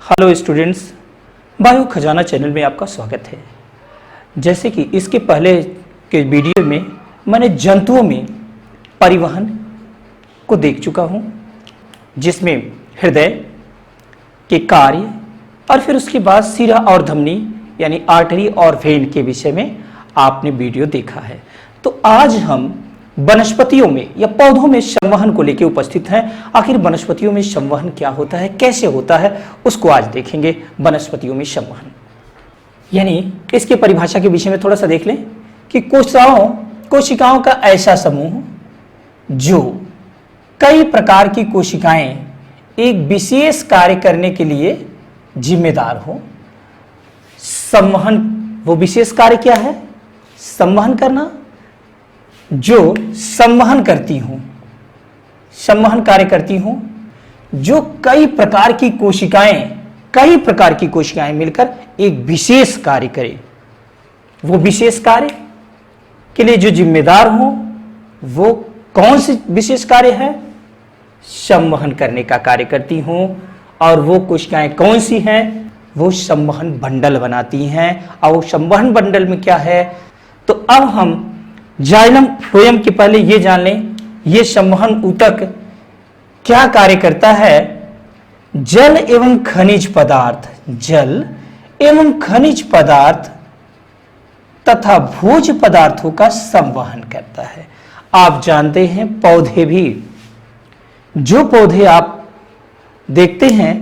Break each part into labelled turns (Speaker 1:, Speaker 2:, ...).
Speaker 1: Hello students, bio खजाना channel में आपका स्वागत है। जैसे कि इसके पहले के वीडियो में मैंने जंतुओं में परिवहन को देख चुका हूँ, जिसमें हृदय के कार्य और फिर उसके बाद सिरा और धमनी यानी आर्टरी और वेन के विषय में आपने वीडियो देखा है। तो आज हम वनस्पतियों में या पौधों में संवहन को लेकर उपस्थित हैं। आखिर वनस्पतियों में संवहन क्या होता है, कैसे होता है, उसको आज देखेंगे। वनस्पतियों में संवहन यानी इसकी परिभाषा के विषय में थोड़ा सा देख लें कि कोशिकाओं का ऐसा समूह जो कई प्रकार की कोशिकाएं एक विशेष कार्य करने के लिए जिम्मेदार हो। संवहन, वो विशेष कार्य क्या है? संवहन करना, जो संवहन करती हूं, संवहन कार्य करती हूं, जो कई प्रकार की कोशिकाएं मिलकर एक विशेष कार्य करें। वो विशेष कार्य के लिए जो जिम्मेदार हो, वो कौन सी विशेष कार्य है? संवहन करने का कार्य करती हूं। और वो कोशिकाएं कौन सी हैं? वो संवहन बंडल बनाती हैं। और वो संवहन बंडल में क्या है? तो अब हम जाइलम फ्लोएम के पहले ये जान लें, ये संवहन ऊतक क्या कार्य करता है? जल एवं खनिज पदार्थ तथा भोज्य पदार्थों का संवहन करता है। आप जानते हैं पौधे भी, जो पौधे आप देखते हैं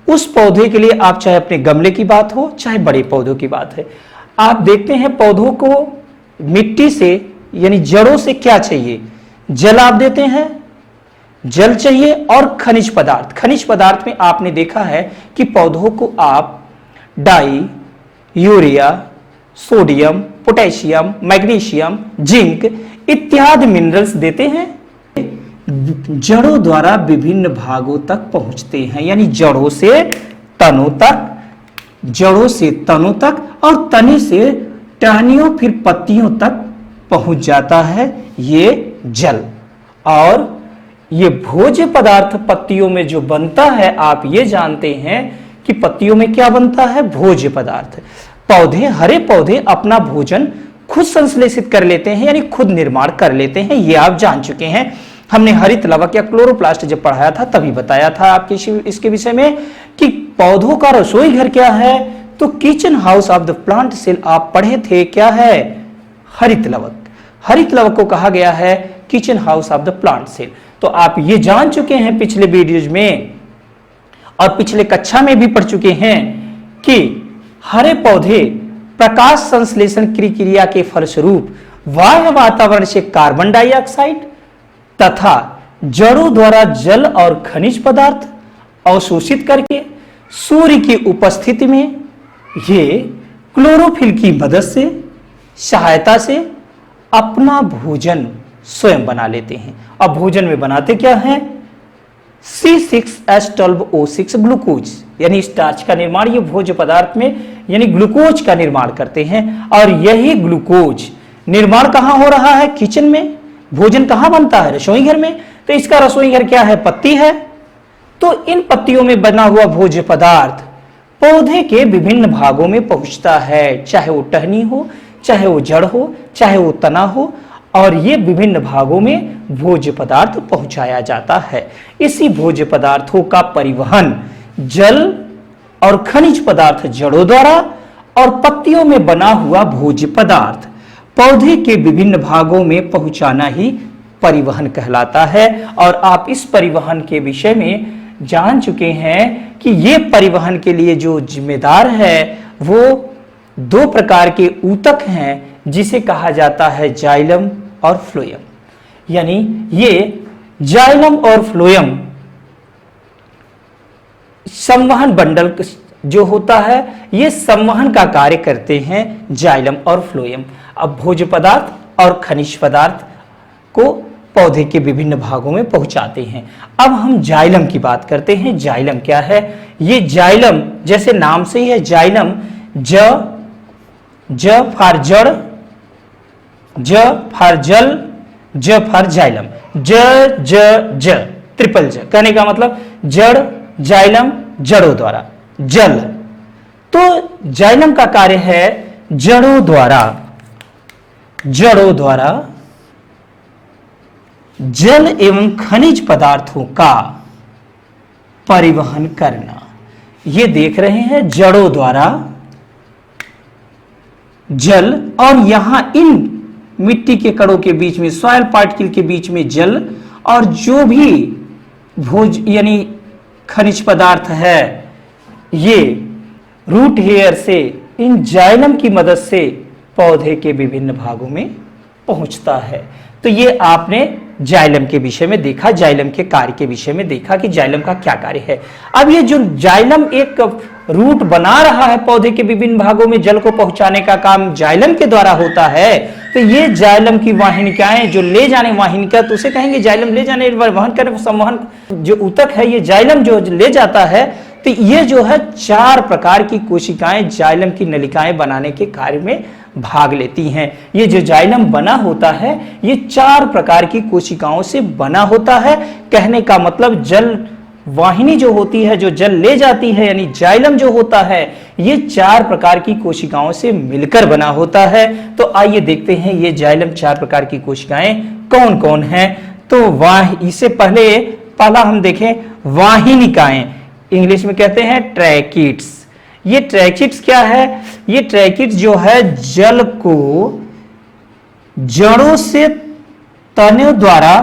Speaker 1: उस पौधे के लिए, आप चाहे अपने गमले की बात हो चाहे बड़े पौधों की बात है, आप देखते हैं पौधों को मिट्टी से यानी जड़ों से क्या चाहिए? जल आप देते हैं, जल चाहिए और खनिज पदार्थ में आपने देखा है कि पौधों को आप डाई, urea, sodium, potassium, magnesium, zinc इत्यादि मिनरल्स देते हैं। जड़ों द्वारा विभिन्न भागों तक पहुंचते हैं, यानी जड़ों से तनों तक और तने से टहनियों फिर पत्तियों तक पहुंच जाता है ये जल। और ये भोज्य पदार्थ पत्तियों में जो बनता है, आप ये जानते हैं कि पत्तियों में क्या बनता है? भोज्य पदार्थ। हरे पौधे अपना भोजन खुद संश्लेषित कर लेते हैं, यानी खुद निर्माण कर लेते हैं। ये आप जान चुके हैं। हमने हरित लवक या क्लोरोप्लास्ट जब पढ़ाया था तभी बताया था आपके इसके विषय में कि पौधों का रसोई घर क्या है। तो kitchen house of the plant cell आप पढ़े थे, क्या है? हरित लवक को कहा गया है kitchen house of the plant cell. तो आप ये जान चुके हैं पिछले वीडियोज में और पिछले कक्षा में भी पढ़ चुके हैं कि हरे पौधे प्रकाश संश्लेषण की क्रिया के फलस्वरूप वायु वातावरण से कार्बन डाइऑक्साइड तथा जड़ों द्वारा जल और खनिज पदार्थ अवशोषित करके सूर्य की उपस्थिति में ये क्लोरोफिल की मदद से, सहायता से अपना भोजन स्वयं बना लेते हैं। अब भोजन में बनाते क्या हैं? C6H12O6 ग्लूकोज यानी स्टार्च का निर्माण ये भोज्य पदार्थ में यानी ग्लूकोज का निर्माण करते हैं। और यही ग्लूकोज निर्माण कहां हो रहा है? किचन में। भोजन कहां बनता है? रसोई घर में। तो इसका रसोई घर क्या है? पत्ती है। तो इन पत्तियों में बना हुआ भोज्य पदार्थ पौधे के विभिन्न भागों में पहुंचता है, चाहे वो टहनी हो, चाहे वो जड़ हो, चाहे वो तना हो, और ये विभिन्न भागों में भोज्य पदार्थ पहुंचाया जाता है। इसी भोज्य पदार्थों का परिवहन जल और खनिज पदार्थ जड़ों द्वारा और पत्तियों में बना हुआ भोज्य पदार्थ पौधे के विभिन्न भागों में पहुंचाना ही परिवहन कहलाता है। और आप इस परिवहन के विषय में जान चुके हैं कि ये परिवहन के लिए जो जिम्मेदार है वो दो प्रकार के ऊतक हैं, जिसे कहा जाता है जाइलम और फ्लोएम। यानी ये जाइलम और फ्लोएम संवहन बंडल जो होता है, ये संवहन का कार्य करते हैं जाइलम और फ्लोएम। अब भोज्य पदार्थ और खनिज पदार्थ को पौधे के विभिन्न भागों में पहुंचाते हैं। अब हम जाइलम की बात करते हैं। जाइलम क्या है? ये जाइलम जैसे नाम से ही है, जाइलम ज फॉर जड़, ज फॉर जल, ज फॉर जाइलम, ज ट्रिपल ज कहने का मतलब जड़, जाइलम जड़ों द्वारा, जल। तो जाइलम का कार्य है जड़ों द्वारा जल एवं खनिज पदार्थों का परिवहन करना। ये देख रहे हैं जड़ों द्वारा जल, और यहां इन मिट्टी के कणों के बीच में, सॉइल पार्टिकल के बीच में जल, और जो भी भोज यानी खनिज पदार्थ है ये रूट हेयर से इन जाइलम की मदद से पौधे के विभिन्न भागों में पहुंचता है। तो ये आपने जाइलम के विषय में देखा, जाइलम के कार्य के विषय में देखा कि जाइलम का क्या कार्य है। अब ये जो जाइलम एक रूट बना रहा है पौधे के विभिन्न भागों में जल को पहुंचाने का काम जाइलम के द्वारा होता है। तो ये जाइलम की वाहिनिकाएं जो ले जाने वाहिनिका, तो उसे कहेंगे जाइलम ले जाने, वहन करने, संवहन जो ऊतक है ये जाइलम जो ले जाता है। तो ये जो है 4 प्रकार की कोशिकाएं जाइलम की नलिकाएं बनाने के कार्य में भाग लेती हैं। ये जो जाइलम बना होता है ये 4 प्रकार की कोशिकाओं से बना होता है। कहने का मतलब जल वाहिनी जो होती है, जो जल ले जाती है, यानी जाइलम जो होता है ये 4 प्रकार की कोशिकाओं से मिलकर बना होता है। तो आइए देखते हैं ये जाइलम 4 प्रकार की कोशिकाएं कौन कौन हैं। तो इससे पहला हम देखें वाहिनिकाएं, इंग्लिश में कहते हैं ट्रैकिड्स। ये ट्रैकिड्स क्या है? ये ट्रैकिड्स जो है जल को जड़ों से तनों द्वारा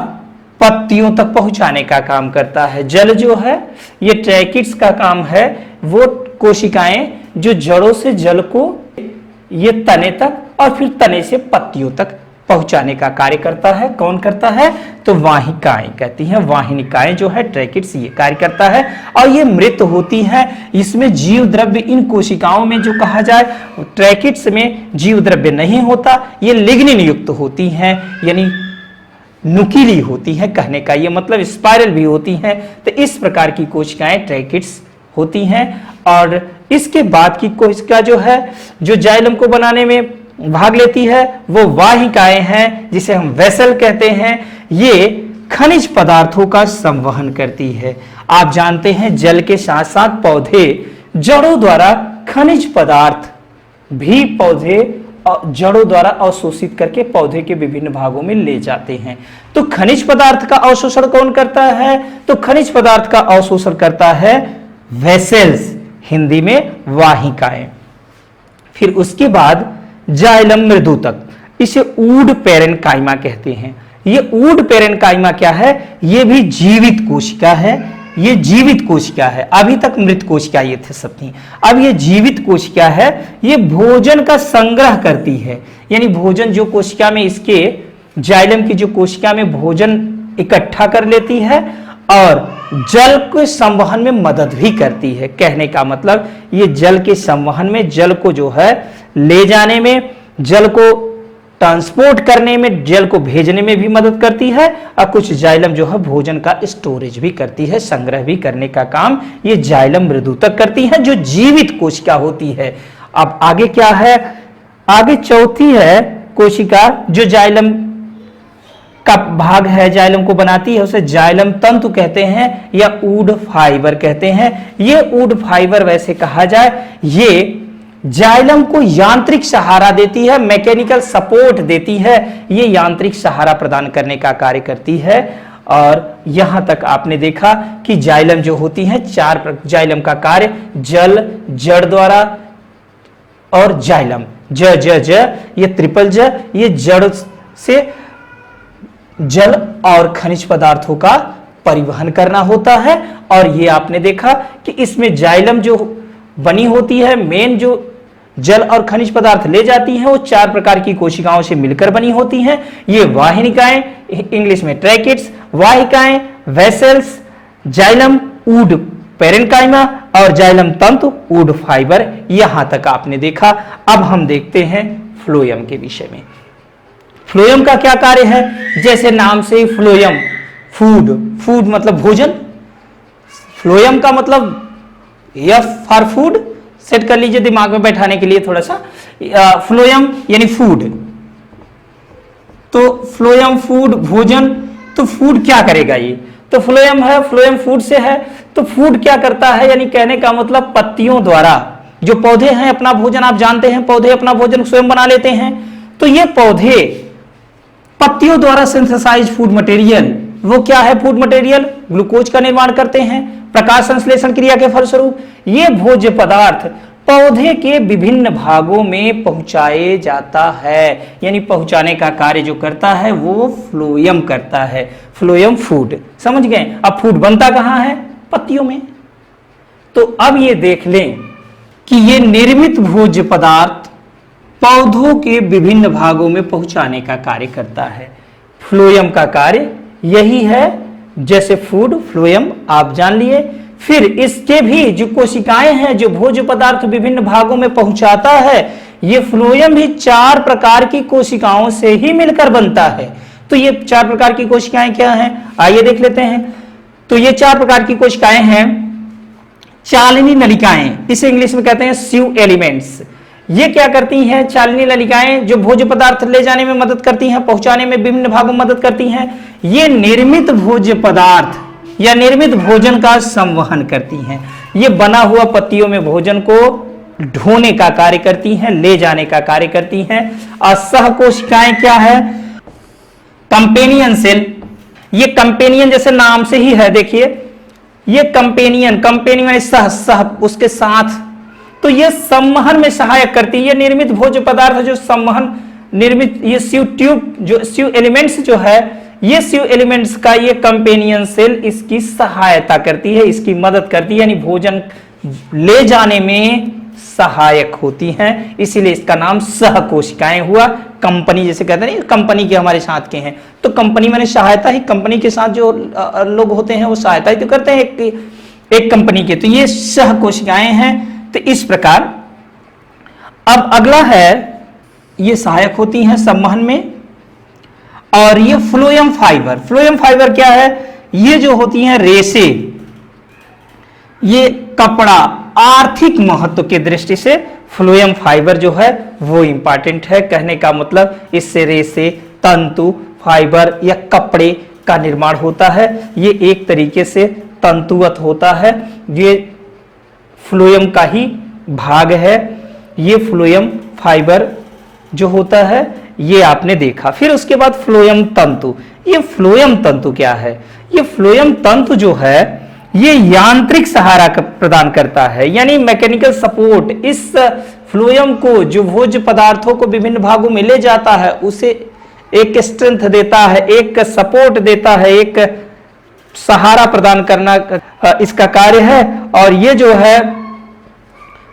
Speaker 1: पत्तियों तक पहुंचाने का काम करता है। जल जो है ये ट्रैकिड्स का काम है, वो कोशिकाएं जो जड़ों से जल को ये तने तक और फिर तने से पत्तियों तक पहुंचाने का कार्य करता है। कौन करता है? तो वाहिकाएं कहती हैं, वाहिनिकाएं जो है ट्रैकिड्स ये कार्य करता है। और ये मृत होती हैं, इसमें जीव द्रव्य इन कोशिकाओं में जो कहा जाए ट्रैकिड्स में जीव द्रव्य नहीं होता, ये लिग्निन युक्त होती हैं, यानी नुकीली होती है। कहने का ये मतलब स्पाइरल भी होती हैं। तो इस प्रकार की कोशिकाएं ट्रैकिड्स होती हैं। और इसके बाद की कोशिका जो है जो जाइलम को बनाने में भाग लेती है वो वाहिकाएं हैं, जिसे हम वेसल कहते हैं। ये खनिज पदार्थों का संवहन करती है। आप जानते हैं जल के साथ साथ पौधे जड़ों द्वारा खनिज पदार्थ भी पौधे जड़ों द्वारा अवशोषित करके पौधे के विभिन्न भागों में ले जाते हैं। तो खनिज पदार्थ का अवशोषण कौन करता है? तो खनिज पदार्थ का अवशोषण करता है वेसल्स, हिंदी में वाहिकाएं। फिर उसके बाद जाइलम मृदुतक, इसे ऊड पेरेन्काइमा कहते हैं। ये ऊड पेरेन्काइमा क्या है? ये भी जीवित कोशिका है। ये जीवित कोशिका है, अभी तक मृत कोशिका ये थे सब थी, अब ये जीवित कोशिका है। ये भोजन का संग्रह करती है, यानी भोजन जो कोशिका में इसके जाइलम की जो कोशिका में भोजन इकट्ठा कर लेती है और जल के संवहन में मदद भी करती है। कहने का मतलब ये जल के संवहन में, जल को जो है ले जाने में, जल को ट्रांसपोर्ट करने में, जल को भेजने में भी मदद करती है। और कुछ जाइलम जो है भोजन का स्टोरेज भी करती है, संग्रह भी करने का काम ये जाइलम मृदुतक करती है, जो जीवित कोशिका होती है। अब आगे क्या है? आगे चौथी है कोशिका जो जाइलम का भाग है, जाइलम को बनाती है, उसे जाइलम तंतु कहते हैं या ऊड फाइबर कहते हैं। ये ऊड फाइबर वैसे कहा जाए ये जाइलम को यांत्रिक सहारा देती है, मैकेनिकल सपोर्ट देती है, ये यांत्रिक सहारा प्रदान करने का कार्य करती है। और यहां तक आपने देखा कि जाइलम जो होती है 4 जाइलम का कार्य जल, जड़ द्वारा और जाइलम, ज ज ज ये ट्रिपल ज, ये जड़ से जल और खनिज पदार्थों का परिवहन करना होता है। और ये आपने देखा कि इसमें जाइलम जो बनी होती है, मेन जो जल और खनिज पदार्थ ले जाती हैं वो 4 प्रकार की कोशिकाओं से मिलकर बनी होती हैं। ये वाहिनिकाएं, इंग्लिश में ट्रैकिड्स, वाहिकाएं, वेसल्स, जाइलम ऊड पेरेन्काइमा और जाइलम तंतु ऊड फाइबर। यहां तक आपने देखा। अब हम देखते हैं फ्लोएम के विषय में। फ्लोएम का क्या कार्य है? जैसे नाम से फ्लोएम, फूड, फूड मतलब भोजन, फ्लोएम का मतलब एफ फॉर फूड, सेट कर लीजिए दिमाग में बैठाने के लिए थोड़ा सा। फ्लोएम यानी फूड, तो फ्लोएम फूड, भोजन। तो फूड क्या करेगा? ये तो फ्लोएम है, फ्लोएम फूड से है। तो फूड क्या करता है, यानी कहने का मतलब पत्तियों द्वारा, जो पौधे हैं अपना भोजन, आप जानते हैं पौधे अपना भोजन स्वयं बना लेते हैं, तो ये पौधे पत्तियों द्वारा सिंथेसाइज फूड मटेरियल, वो क्या है फूड मटेरियल, ग्लूकोज का निर्माण करते हैं प्रकाश संश्लेषण क्रिया के फलस्वरूप। ये भोज्य पदार्थ पौधे के विभिन्न भागों में पहुंचाए जाता है, यानी पहुंचाने का कार्य जो करता है वो फ्लोएम करता है, फ्लोएम फूड। समझ गए। अब फूड बनता कहां है, पत्तियों में। तो अब ये देख लें कि ये निर्मित भोज्य पदार्थ पौधों के विभिन्न भागों में पहुंचाने का कार्य करता है। फ्लोएम का कार्य यही है, जैसे फूड फ्लोएम आप जान लिए। फिर इसके भी जो कोशिकाएं हैं, जो भोज्य पदार्थ विभिन्न भागों में पहुंचाता है, ये फ्लोएम भी 4 प्रकार की कोशिकाओं से ही मिलकर बनता है। तो ये 4 प्रकार की कोशिकाएं क्या हैं, आइए देख लेते हैं। तो ये 4 प्रकार की कोशिकाएं हैं चालनी नलिकाएं, इसे इंग्लिश में कहते हैं स्यू एलिमेंट्स। ये क्या करती हैं, चालनी नलिकाएं जो भोज्य पदार्थ ले जाने में मदद करती हैं, पहुंचाने में विभिन्न भागों में मदद करती हैं। ये निर्मित भोज्य पदार्थ या निर्मित भोजन का संवहन करती हैं। ये बना हुआ पत्तियों में भोजन को ढोने का कार्य करती हैं, ले जाने का कार्य करती हैं। और सह कोशिकाएं क्या है, कंपेनियन सेल। ये कंपेनियन जैसे नाम से ही है, देखिए ये कंपेनियन, कंपेनियन सह उसके साथ, तो ये संवहन में सहायक करती है। ये निर्मित भोज्य पदार्थ जो संवहन निर्मित, ये स्यू ट्यूब जो स्यू एलिमेंट्स जो है, ये स्यू एलिमेंट्स का ये कंपेनियन सेल इसकी सहायता करती है, इसकी मदद करती है, यानी भोजन ले जाने में सहायक होती हैं। इसीलिए इसका नाम सह कोशिकाएं हुआ। कंपनी जैसे कहते हैं, कंपनी के हमारे साथ के हैं, तो कंपनी मैंने सहायता ही, कंपनी के साथ जो लोग होते हैं वो सहायता ही तो करते हैं एक कंपनी के। तो ये सह कोशिकाएं हैं। तो इस प्रकार अब अगला है, ये सहायक होती हैं संवहन में। और ये फ्लोएम फाइबर, फ्लोएम फाइबर क्या है, ये जो होती हैं रेसे, ये कपड़ा, आर्थिक महत्व के दृष्टि से फ्लोएम फाइबर जो है वो इंपॉर्टेंट है। कहने का मतलब इससे रेसे, तंतु, फाइबर या कपड़े का निर्माण होता है। ये एक तरीके से तंतुवत होता है, ये फ्लोएम का ही भाग है। ये फ्लोएम फाइबर जो होता है ये आपने देखा। फिर उसके बाद फ्लोएम तंतु। ये फ्लोएम तंतु क्या है, ये फ्लोएम तंतु जो है ये यांत्रिक सहारा प्रदान करता है, यानी मैकेनिकल सपोर्ट। इस फ्लोएम को जो भोज्य पदार्थों को विभिन्न भागों में ले जाता है उसे एक स्ट्रेंथ देता है, एक सपोर्ट देता है, एक सहारा प्रदान करना इसका कार्य है। और ये जो है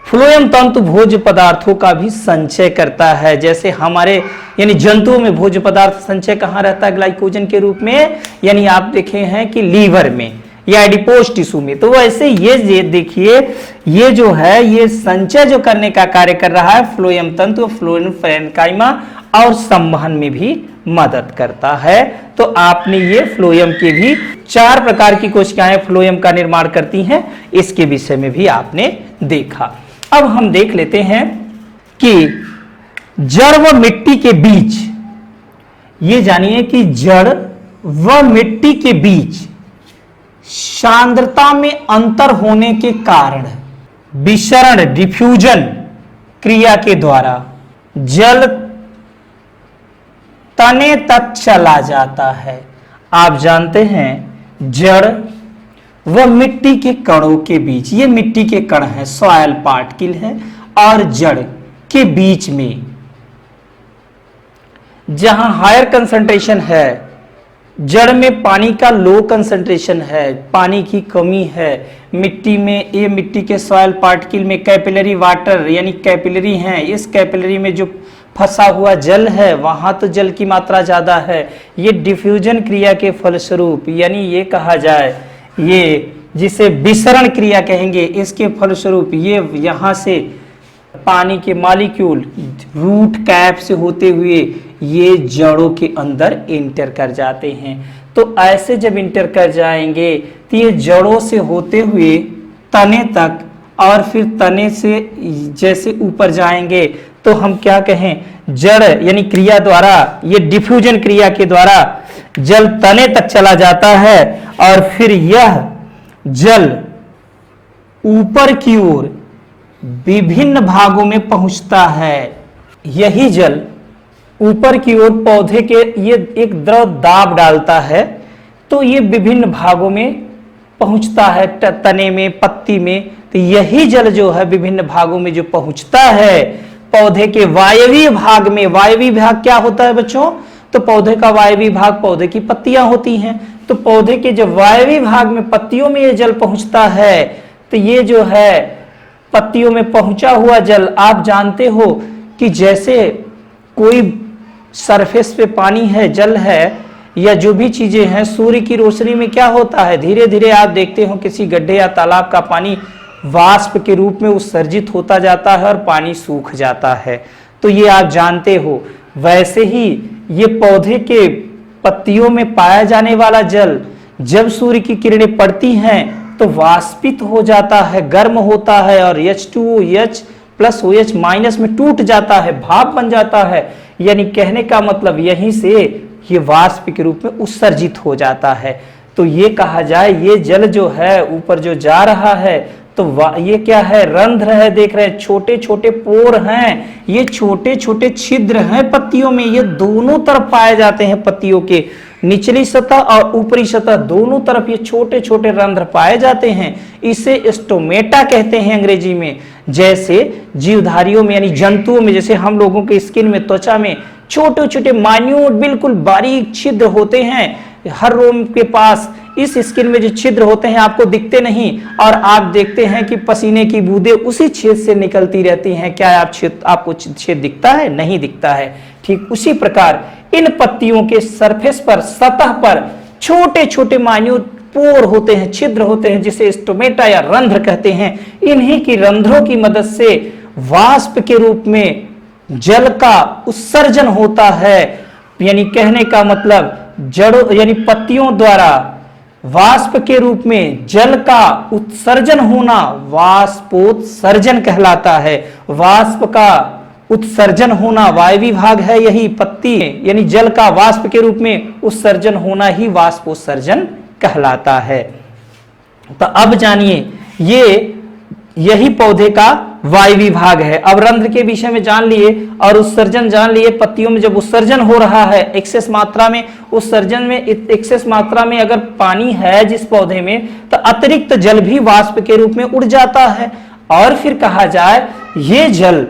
Speaker 1: फ्लोएम तंतु भोज्य पदार्थों का भी संचय करता है। जैसे हमारे यानी जंतुओं में भोज्य पदार्थ संचय कहाँ रहता है, ग्लाइकोजन के रूप में, यानी आप देखे हैं कि लीवर में या एडिपोज टिश्यू में। तो वैसे ये देखिए, ये जो है ये संचय जो करने का कार्य कर रहा है फ्लोएम तंतु, फ्लोएम पैरेन्काइमा, और संवहन में भी मदद करता है। तो आपने ये फ्लोएम के भी 4 प्रकार की कोशिकाएं फ्लोएम का निर्माण करती हैं, इसके विषय में भी आपने देखा। अब हम देख लेते हैं कि जड़ व मिट्टी के बीच, ये जानिए कि जड़ व मिट्टी के बीच सांद्रता में अंतर होने के कारण विसरण, डिफ्यूजन क्रिया के द्वारा जल तने तक चला जाता है। आप जानते हैं जड़ व मिट्टी के कणों के बीच, ये मिट्टी के कण हैं, सॉयल पार्टिकल है, और जड़ के बीच में जहां हायर कंसंट्रेशन है, जड़ में पानी का लो कंसंट्रेशन है, पानी की कमी है मिट्टी में, ये मिट्टी के सॉयल पार्टिकल में कैपिलरी वाटर यानी कैपिलरी हैं, इस कैपिलरी में जो फंसा हुआ जल है वहां तो जल की मात्रा ज्यादा है। ये डिफ्यूजन क्रिया के फलस्वरूप, यानी ये कहा जाए, ये जिसे विसरण क्रिया कहेंगे, इसके फलस्वरूप ये यहां से पानी के मॉलिक्यूल रूट कैप से होते हुए ये जड़ों के अंदर इंटर कर जाते हैं। तो ऐसे जब इंटर कर जाएंगे तो ये जड़ों से होते हुए तने तक, और फिर तने से जैसे ऊपर जाएंगे तो हम क्या कहें, जड़ यानी क्रिया द्वारा, ये डिफ्यूजन क्रिया के द्वारा जल तने तक चला जाता है और फिर यह जल ऊपर की ओर विभिन्न भागों में पहुंचता है। यही जल ऊपर की ओर पौधे के ये एक द्रव दाब डालता है तो ये विभिन्न भागों में पहुंचता है, तने में, पत्ती में। तो यही जल जो है विभिन्न भागों में जो पहुंचता है पौधे के वायवीय भाग में। वायवीय भाग क्या होता है बच्चों? तो पौधे का वायवीय भाग पौधे की पत्तियां होती हैं। तो पौधे के जब वायवीय भाग में पत्तियों में ये जल पहुंचता है तो ये जो है पत्तियों में पहुंचा हुआ जल, आप जानते हो कि जैसे कोई सरफेस पे पानी है, जल है या जो भी चीजें हैं, सूर्य की रोशनी में क्या होता है, धीरे धीरे आप देखते हो किसी गड्ढे या तालाब का पानी वाष्प के रूप में उत्सर्जित होता जाता है और पानी सूख जाता है। तो ये आप जानते हो। वैसे ही ये पौधे के पत्तियों में पाया जाने वाला जल जब सूर्य की किरणें पड़ती हैं तो वाष्पित हो जाता है, गर्म होता है और H2OH प्लस OH माइनस में टूट जाता है, भाप बन जाता है। यानी कहने का मतलब यहीं से ये वाष्प के रूप में उत्सर्जित हो जाता है। तो ये कहा जाए ये जल जो है ऊपर जो जा रहा है तो ये क्या है, रंध्र है, देख रहे हैं छोटे छोटे पोर हैं, ये छोटे छोटे छिद्र हैं पत्तियों में, ये दोनों तरफ पाए जाते हैं। पत्तियों के निचली सतह और ऊपरी सतह दोनों तरफ ये छोटे छोटे रंध्र पाए जाते हैं। इसे स्टोमेटा कहते हैं अंग्रेजी में। जैसे जीवधारियों में यानी जंतुओं में, जैसे हम लोगों के स्किन में, त्वचा में छोटे छोटे माइन्यूट बिल्कुल बारीक छिद्र होते हैं हर रोम के पास। इस स्किन में जो छिद्र होते हैं आपको दिखते नहीं और आप देखते हैं कि पसीने की बूंदें उसी छेद से निकलती रहती हैं। क्या आपको छेद दिखता है? नहीं दिखता है। ठीक उसी प्रकार इन पत्तियों के सरफेस पर, सतह पर छोटे छोटे माइन्यूट पोर होते हैं, छिद्र होते हैं, जिसे स्टोमेटा या रंध्र कहते हैं। इन्हीं की रंध्रों की मदद से वाष्प के रूप में जल का उत्सर्जन होता है। यानी कहने का मतलब जड़ों यानी पत्तियों द्वारा वाष्प के रूप में जल का उत्सर्जन होना वाष्पोत्सर्जन कहलाता है। वाष्प का उत्सर्जन होना वायवीय भाग है यही पत्ती, यानी जल का वाष्प के रूप में उत्सर्जन होना ही वाष्पोत्सर्जन कहलाता है। तो अब जानिए यही पौधे का वायवीय भाग है। अब रंध्र के विषय में जान लिए और उत्सर्जन जान लिए। पत्तियों में जब उत्सर्जन हो रहा है एक्सेस मात्रा में, उत्सर्जन में एक्सेस मात्रा में अगर पानी है जिस पौधे में, तो अतिरिक्त जल भी वाष्प के रूप में उड़ जाता है। और फिर कहा जाए ये जल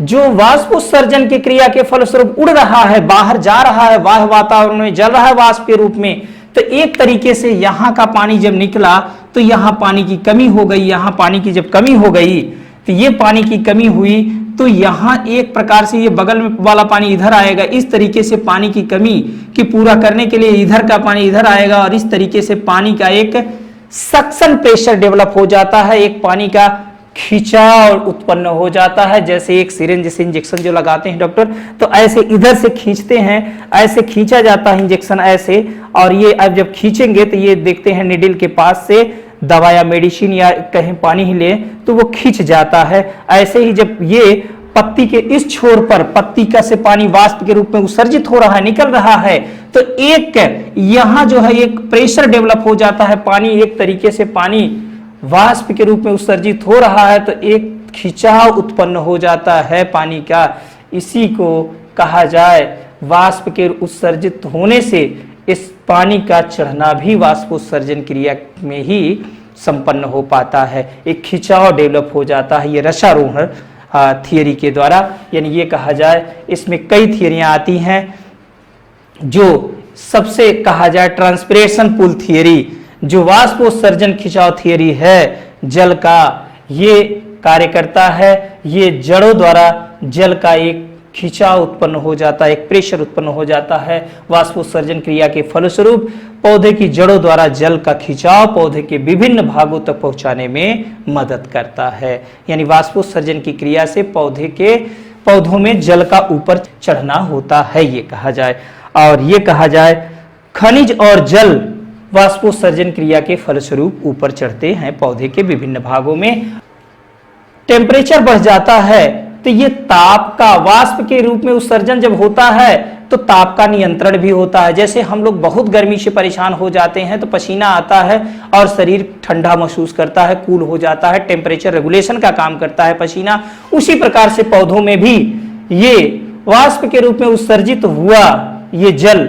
Speaker 1: जो वाष्प उत्सर्जन की क्रिया के फलस्वरूप उड़ रहा है, बाहर जा रहा है, बाह्य वातावरण में जल रहा है वाष्प के रूप में, तो एक तरीके से यहाँ का पानी जब निकला तो यहाँ पानी की कमी हो गई। यहाँ पानी की जब कमी हो गई तो ये पानी की कमी हुई तो यहाँ एक प्रकार से ये बगल में वाला पानी इधर आएगा। इस तरीके से पानी की कमी की पूरा करने के लिए इधर का पानी इधर आएगा और इस तरीके से पानी का एक सक्शन प्रेशर डेवलप हो जाता है, एक पानी का खिंचाव उत्पन्न हो जाता है। जैसे एक सिरिंज से इंजेक्शन जो लगाते हैं डॉक्टर, तो ऐसे इधर से खींचते हैं, ऐसे खींचा जाता है इंजेक्शन ऐसे, और ये अब जब खींचेंगे तो ये देखते हैं निडिल के पास से दवा या मेडिसिन या कहीं पानी ही ले तो वो खींच जाता है। ऐसे ही जब ये पत्ती के इस छोर पर पत्ती का से पानी वाष्प के रूप में उत्सर्जित हो रहा है, निकल रहा है, तो एक यहाँ जो है एक प्रेशर डेवलप हो जाता है। पानी एक तरीके से पानी वाष्प के रूप में उत्सर्जित हो रहा है तो एक खिंचाव उत्पन्न हो जाता है पानी का। इसी को कहा जाए वाष्प के उत्सर्जित होने से इस पानी का चढ़ना भी वाष्पोत्सर्जन क्रिया में ही संपन्न हो पाता है। एक खिंचाव डेवलप हो जाता है ये रसारोहण थियरी के द्वारा। यानी ये कहा जाए इसमें कई थियरियां आती हैं। जो सबसे कहा जाए ट्रांसपिरेशन पुल थियरी, जो वाष्पोत्सर्जन खिंचाव थियरी है जल का, ये कार्य करता है। ये जड़ों द्वारा जल का एक खिंचाव उत्पन्न हो जाता है, एक प्रेशर उत्पन्न हो जाता है। वाष्पोत्सर्जन क्रिया के फलस्वरूप पौधे की जड़ों द्वारा जल का खिंचाव पौधे के विभिन्न भागों तक पहुंचाने में मदद करता है। यानी वाष्पोत्सर्जन की क्रिया से पौधों में जल का ऊपर चढ़ना होता है ये कहा जाए। और ये कहा जाए खनिज और जल वाष्पोत्सर्जन क्रिया के फलस्वरूप ऊपर चढ़ते हैं पौधे के विभिन्न भागों में। टेम्परेचर बढ़ जाता है तो ये ताप का वाष्प के रूप में उत्सर्जन जब होता है तो ताप का नियंत्रण भी होता है। जैसे हम लोग बहुत गर्मी से परेशान हो जाते हैं तो पसीना आता है और शरीर ठंडा महसूस करता है, कूल हो जाता है, टेम्परेचर रेगुलेशन का काम करता है पसीना। उसी प्रकार से पौधों में भी ये वाष्प के रूप में उत्सर्जित हुआ ये जल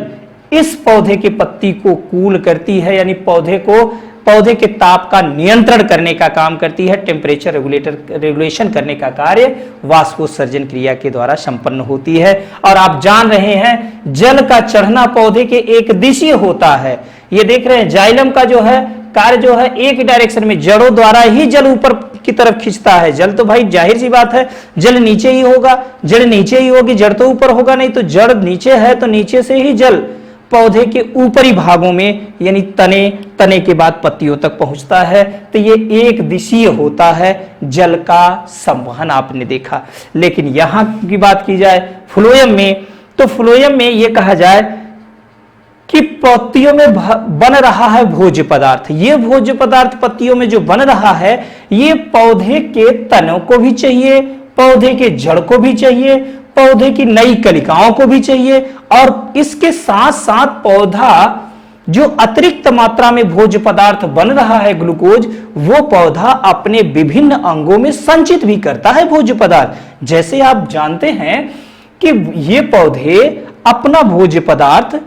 Speaker 1: इस पौधे के पत्ती को कूल करती है, यानी पौधे के ताप का नियंत्रण करने का काम करती है। टेम्परेचर रेगुलेशन करने का कार्य वाष्पोत्सर्जन क्रिया के द्वारा संपन्न होती है। और आप जान रहे हैं जल का चढ़ना पौधे के एक दिशीय होता है। ये देख रहे हैं जाइलम का जो है कार्य जो है एक डायरेक्शन में, जड़ों द्वारा ही जल ऊपर की तरफ खींचता है। जल तो भाई जाहिर सी बात है जल नीचे ही होगा, जड़ नीचे ही होगी, जड़ तो ऊपर होगा नहीं। तो जड़ नीचे है तो नीचे से ही जल पौधे के ऊपरी भागों में यानी तने के बाद पत्तियों तक पहुंचता है। तो ये एक दिशीय होता है जल का संवहन आपने देखा। लेकिन यहां की बात की जाए फ्लोएम में, तो फ्लोएम में ये कहा जाए कि पत्तियों में बन रहा है भोज्य पदार्थ। ये भोज्य पदार्थ पत्तियों में जो बन रहा है ये पौधे के तनों को भी चाहिए, पौधे के जड़ को भी चाहिए, पौधे की नई कलिकाओं को भी चाहिए। और इसके साथ साथ पौधा जो अतिरिक्त मात्रा में भोज्य पदार्थ बन रहा है ग्लूकोज, वो पौधा अपने विभिन्न अंगों में संचित भी करता है भोज्य पदार्थ। जैसे आप जानते हैं कि ये पौधे अपना भोज्य पदार्थ,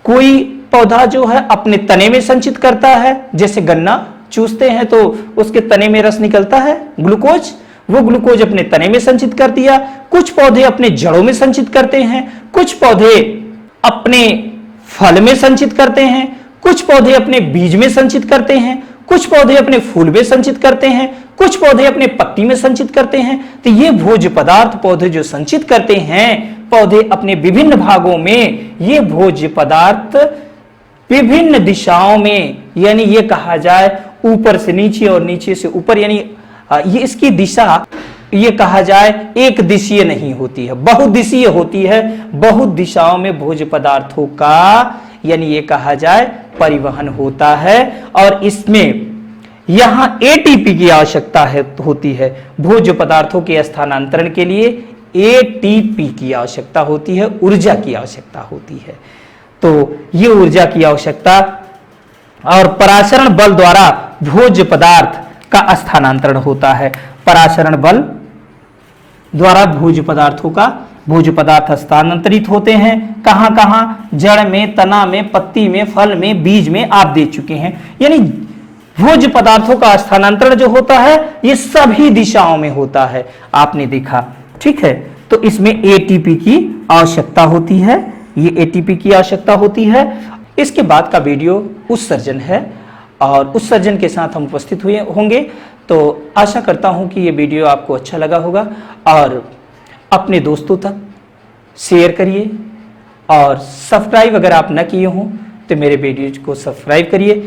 Speaker 1: कोई पौधा जो है अपने तने में संचित करता है, जैसे गन्ना चूसते हैं तो उसके तने में रस निकलता है ग्लूकोज, वो ग्लूकोज अपने तने में संचित कर दिया। कुछ पौधे अपने जड़ों में संचित करते हैं, कुछ पौधे अपने फल में संचित करते हैं, कुछ पौधे अपने बीज में संचित करते हैं, कुछ पौधे अपने फूल में संचित करते हैं, कुछ पौधे अपने पत्ती में संचित करते हैं। तो ये भोज्य पदार्थ पौधे जो संचित करते हैं, पौधे अपने विभिन्न भागों में ये भोज्य पदार्थ विभिन्न दिशाओं में, यानी ये कहा जाए ऊपर से नीचे और नीचे से ऊपर, यानी ये इसकी दिशा ये कहा जाए एक दिशीय नहीं होती है, बहुदिशीय होती है। बहुत दिशाओं में भोज्य पदार्थों का यानी ये कहा जाए परिवहन होता है। और इसमें यहां एटीपी की आवश्यकता होती है। भोज्य पदार्थों के स्थानांतरण के लिए एटीपी की आवश्यकता होती है, ऊर्जा की आवश्यकता होती है। तो ये ऊर्जा की आवश्यकता और पराशरण बल द्वारा भोज्य पदार्थ का स्थानांतरण होता है। पराशरण बल द्वारा भोज्य पदार्थ स्थानांतरित होते हैं। कहां कहां? जड़ में, तना में, पत्ती में, फल में, बीज में, आप देख चुके हैं। यानी भोज्य पदार्थों का स्थानांतरण जो होता है ये सभी दिशाओं में होता है, आपने देखा। ठीक है, तो इसमें एटीपी की आवश्यकता होती है, ये एटीपी की आवश्यकता होती है। इसके बाद का वीडियो उत्सर्जन है और उत्सर्जन के साथ हम उपस्थित हुए होंगे। तो आशा करता हूं कि ये वीडियो आपको अच्छा लगा होगा और अपने दोस्तों तक शेयर करिए और सब्सक्राइब अगर आप न किए हों तो मेरे वीडियो को सब्सक्राइब करिए।